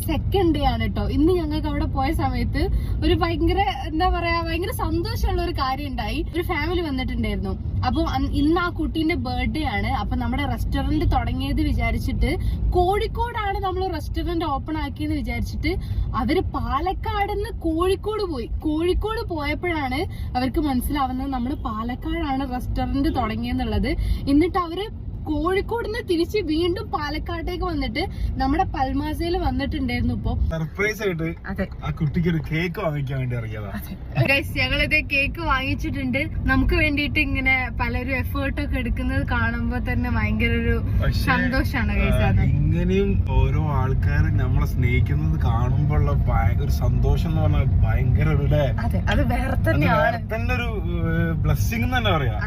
Second day ആണ് കേട്ടോ. ഇന്ന് ഞങ്ങൾക്ക് അവിടെ പോയ സമയത്ത് ഒരു ഭയങ്കര എന്താ പറയാ ഭയങ്കര സന്തോഷമുള്ള ഒരു കാര്യം ഉണ്ടായി. ഒരു ഫാമിലി വന്നിട്ടുണ്ടായിരുന്നു. അപ്പൊ ഇന്ന് ആ കുട്ടീന്റെ ബർത്ത്ഡേ ആണ്. അപ്പൊ നമ്മുടെ റെസ്റ്റോറന്റ് തുടങ്ങിയത് വിചാരിച്ചിട്ട്, കോഴിക്കോടാണ് നമ്മൾ റെസ്റ്റോറന്റ് ഓപ്പൺ ആക്കിയെന്ന് വിചാരിച്ചിട്ട് അവര് പാലക്കാട് നിന്ന് കോഴിക്കോട് പോയി. കോഴിക്കോട് പോയപ്പോഴാണ് അവർക്ക് മനസ്സിലാവുന്നത് നമ്മൾ പാലക്കാടാണ് റെസ്റ്റോറന്റ് തുടങ്ങിയെന്നുള്ളത്. എന്നിട്ട് അവര് കോഴിക്കോട് നിന്ന് തിരിച്ച് വീണ്ടും പാലക്കാട്ടേക്ക് വന്നിട്ട് നമ്മുടെ പൽമാസയിൽ വന്നിട്ടുണ്ടായിരുന്നു. ഇപ്പൊ സർപ്രൈസ് ആയിട്ട് ആ കുട്ടിക്ക് ഒരു കേക്ക് വാങ്ങിക്കാൻ വേണ്ടി ഇറങ്ങിയതാണ്. ഞങ്ങളിത് കേക്ക് വാങ്ങിച്ചിട്ടുണ്ട്. നമുക്ക് വേണ്ടിയിട്ട് ഇങ്ങനെ പലരും എഫേർട്ടൊക്കെ എടുക്കുന്നത് കാണുമ്പോ തന്നെ ഭയങ്കര ഒരു സന്തോഷാണ്. ഇങ്ങനെയും ഓരോ ആൾക്കാരും നമ്മളെ സ്നേഹിക്കുന്നത് കാണുമ്പോഴുള്ള ഒരു സന്തോഷം എന്ന് പറഞ്ഞാൽ ഭയങ്കര അത് വേറെ തന്നെയാണ്. തന്നെ ഒരു ബ്ലെസ്സിംഗ് തന്നെ പറയാം.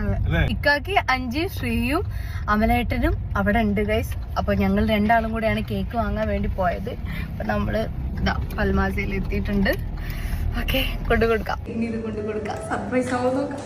ഇക്കാക്ക് അഞ്ചി ശ്രീയും അമലേട്ടനും അവിടെ ഉണ്ട് ഗൈസ്. അപ്പൊ ഞങ്ങൾ രണ്ടാളും കൂടെയാണ് കേക്ക് വാങ്ങാൻ വേണ്ടി പോയത്. അപ്പൊ നമ്മള് പൽമാസയിൽ എത്തിയിട്ടുണ്ട്. ഓക്കെ, കൊണ്ടുകൊടുക്കാം. ഇനി ഇത് കൊണ്ടുകൊടുക്കാം. സർപ്രൈസ് ആവും നോക്കാം.